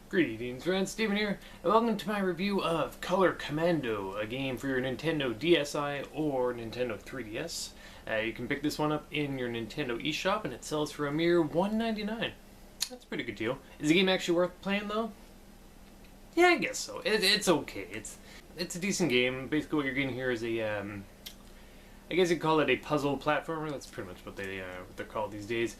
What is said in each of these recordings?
Greetings friends, Steven here, and welcome to my review of Commando, a game for your Nintendo DSi or Nintendo 3DS. You can pick this one up in your Nintendo eShop and it sells for a mere $1.99. That's a pretty good deal. Is the game actually worth playing though? Yeah, I guess so. It's okay. It's a decent game. Basically what you're getting here is a, I guess you'd call it a puzzle platformer. That's pretty much what they're called these days.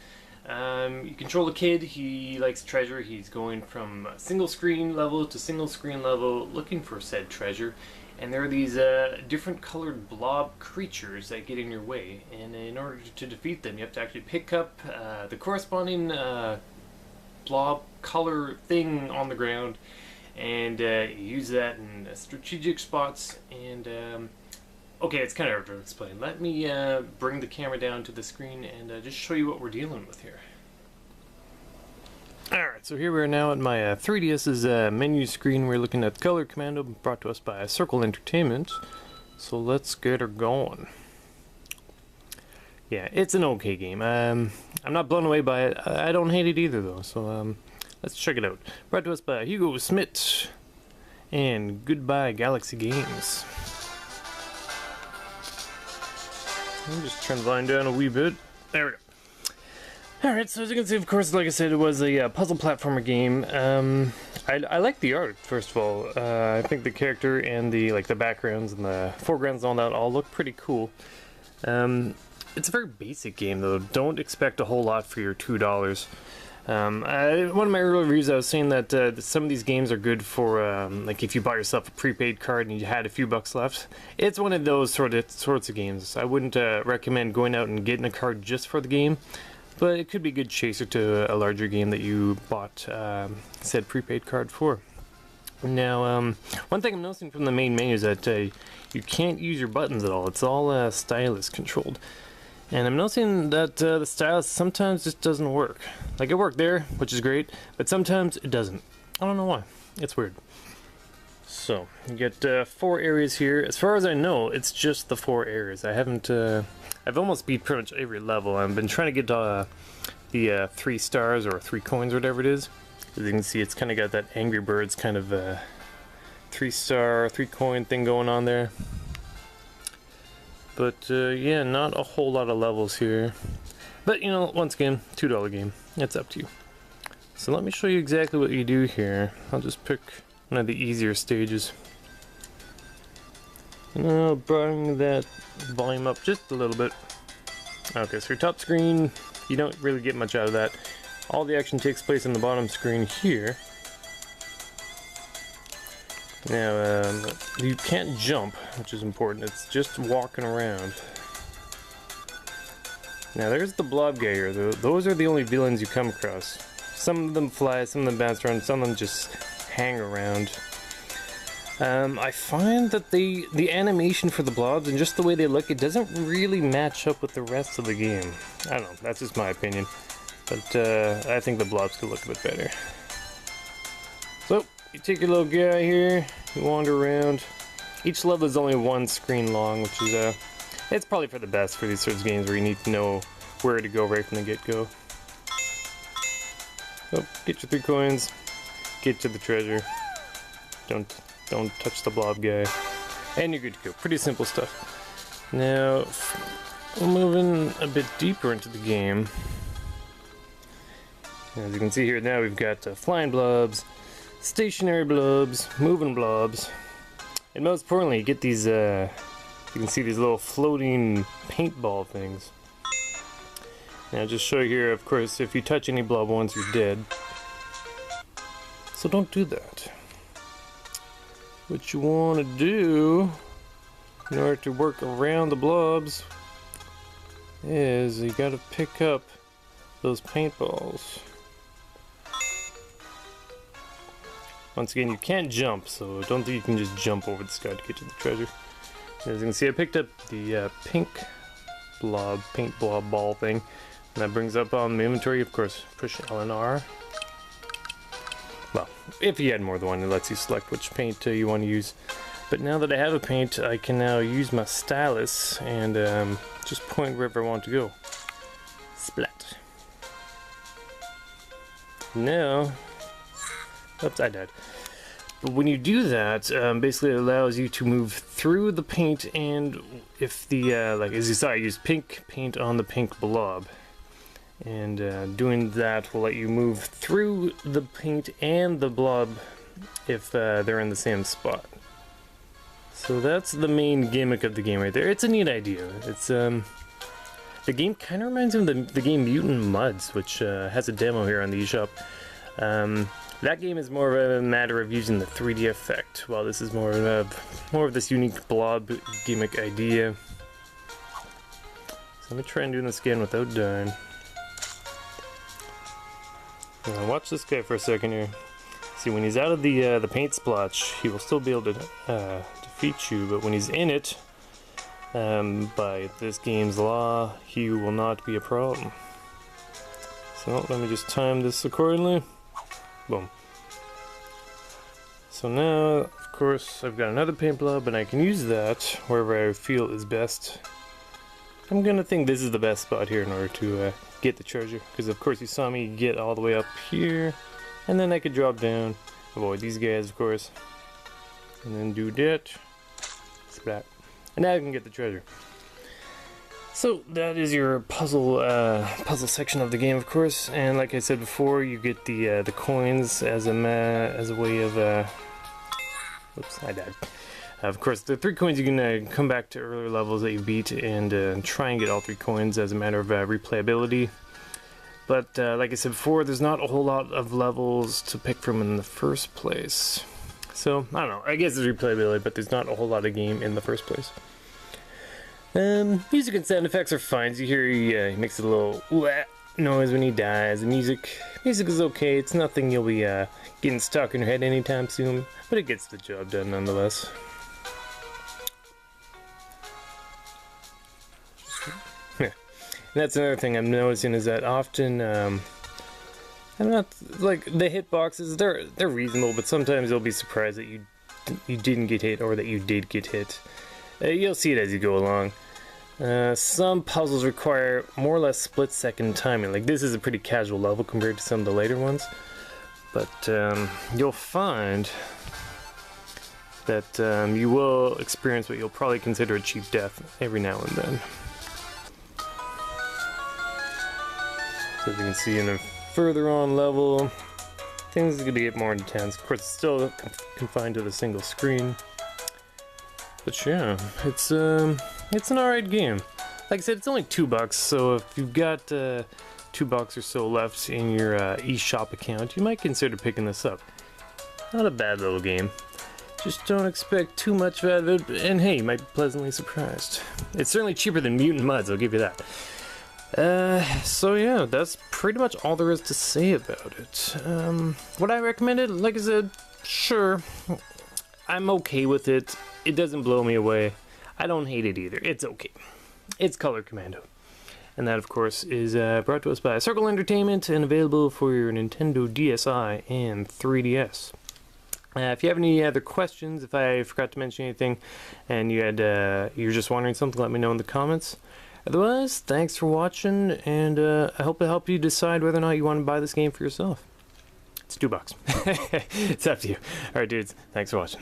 You control a kid, he likes treasure, he's going from single screen level to single screen level looking for said treasure, and there are these different colored blob creatures that get in your way, and in order to defeat them you have to actually pick up the corresponding blob color thing on the ground, and use that in strategic spots, and okay, it's kind of hard to explain. Let me bring the camera down to the screen and just show you what we're dealing with here. Alright, so here we are now at my 3DS's menu screen. We're looking at Color Commando, brought to us by Circle Entertainment. So let's get her going. Yeah, it's an okay game. I'm not blown away by it. I don't hate it either though, so let's check it out. Brought to us by Hugo Smith and Goodbye Galaxy Games. Let me just turn the volume down a wee bit. There we go. Alright, so as you can see, of course, like I said, it was a puzzle platformer game. I like the art, first of all. I think the character and the backgrounds and the foregrounds and all that all look pretty cool. It's a very basic game, though. Don't expect a whole lot for your $2. One of my earlier reviews, I was saying that some of these games are good for like if you bought yourself a prepaid card and you had a few bucks left. It's one of those sorts of games. I wouldn't recommend going out and getting a card just for the game, but it could be a good chaser to a larger game that you bought said prepaid card for. Now, one thing I'm noticing from the main menu is that you can't use your buttons at all. It's all stylus controlled. And I'm noticing that the stylus sometimes just doesn't work. Like, it worked there, which is great, but sometimes it doesn't. I don't know why. It's weird. So, you get 4 areas here. As far as I know, it's just the 4 areas. I haven't, I've almost beat pretty much every level. I've been trying to get the 3 stars or 3 coins or whatever it is. As you can see, it's kind of got that Angry Birds kind of 3-star, 3 coin thing going on there. But yeah, not a whole lot of levels here. But you know, once again, $2 game. It's up to you. So let me show you exactly what you do here. I'll just pick one of the easier stages. And I'll bring that volume up just a little bit. Okay, so your top screen, you don't really get much out of that. All the action takes place on the bottom screen here. Now, you can't jump, which is important. It's just walking around. Now, there's the blob guy here. Those are the only villains you come across. Some of them fly, some of them bounce around, some of them just hang around. I find that the animation for the blobs and just the way they look, it doesn't really match up with the rest of the game. I don't know, that's just my opinion. But I think the blobs could look a bit better. So, you take your little guy here, you wander around. Each level is only 1 screen long, which is, it's probably for the best for these sorts of games where you need to know where to go right from the get-go. So, get your 3 coins, get to the treasure. Don't touch the blob guy. And you're good to go. Pretty simple stuff. Now, we're moving a bit deeper into the game. As you can see here now, we've got flying blobs, stationary blobs, moving blobs, and most importantly, you get these, you can see these little floating paintball things. Now, just show you here, of course, if you touch any blob once, you're dead. So don't do that. What you want to do, in order to work around the blobs, is you gotta pick up those paintballs. Once again, you can't jump, so don't think you can just jump over this guy to get to the treasure. As you can see, I picked up the pink blob, paint blob ball thing, and that brings up on the inventory. Of course, push L and R. Well, if you had more than one, it lets you select which paint you want to use. But now that I have a paint, I can now use my stylus and just point wherever I want to go. Splat. Now, Oops, I died. But when you do that, basically it allows you to move through the paint, and if the, like as you saw, I used pink paint on the pink blob. And doing that will let you move through the paint and the blob if they're in the same spot. So that's the main gimmick of the game right there. It's a neat idea. It's the game kind of reminds me of the game Mutant Mudds, which has a demo here on the eShop. That game is more of a matter of using the 3D effect, while this is more of this unique blob gimmick idea. So let me try and do this again without dying. Now watch this guy for a second here. See, when he's out of the paint splotch, he will still be able to defeat you, but when he's in it, by this game's law, he will not be a problem. So let me just time this accordingly. Boom. So now, of course, I've got another paint blob, and I can use that wherever I feel is best. I'm gonna think this is the best spot here in order to get the treasure, because of course you saw me get all the way up here, and then I could drop down, avoid these guys, of course, and then do that, splat, and now I can get the treasure. So that is your puzzle section of the game, of course, and like I said before, you get the coins as a way of oops, I died. Of course, the 3 coins you can come back to earlier levels that you beat and try and get all 3 coins as a matter of replayability. But like I said before, there's not a whole lot of levels to pick from in the first place. So I don't know. I guess there's replayability, but there's not a whole lot of game in the first place. Music and sound effects are fine. So you hear he makes a little wah noise when he dies. The music is okay. It's nothing you'll be getting stuck in your head anytime soon, but it gets the job done nonetheless. Yeah. That's another thing I'm noticing is that often I'm not like the hitboxes. They're reasonable, but sometimes you'll be surprised that you didn't get hit or that you did get hit. You'll see it as you go along. Some puzzles require more or less split-second timing. Like this is a pretty casual level compared to some of the later ones. But you'll find that you will experience what you'll probably consider a cheap death every now and then. So as you can see in a further on level, things are going to get more intense. Of course, it's still confined to the single screen. But yeah, it's an alright game. Like I said, it's only $2, so if you've got $2 or so left in your eShop account, you might consider picking this up. Not a bad little game. Just don't expect too much out of it, and hey, you might be pleasantly surprised. It's certainly cheaper than Mutant Mudds, I'll give you that. So yeah, that's pretty much all there is to say about it. Would I recommend it? Like I said, sure. I'm okay with it. It doesn't blow me away. I don't hate it either. It's okay. It's Color Commando. And that, of course, is brought to us by Circle Entertainment and available for your Nintendo DSi and 3DS. If you have any other questions, if I forgot to mention anything, and you're just wondering something, let me know in the comments. Otherwise, thanks for watching, and I hope it helped you decide whether or not you want to buy this game for yourself. It's $2. It's up to you. Alright, dudes. Thanks for watching.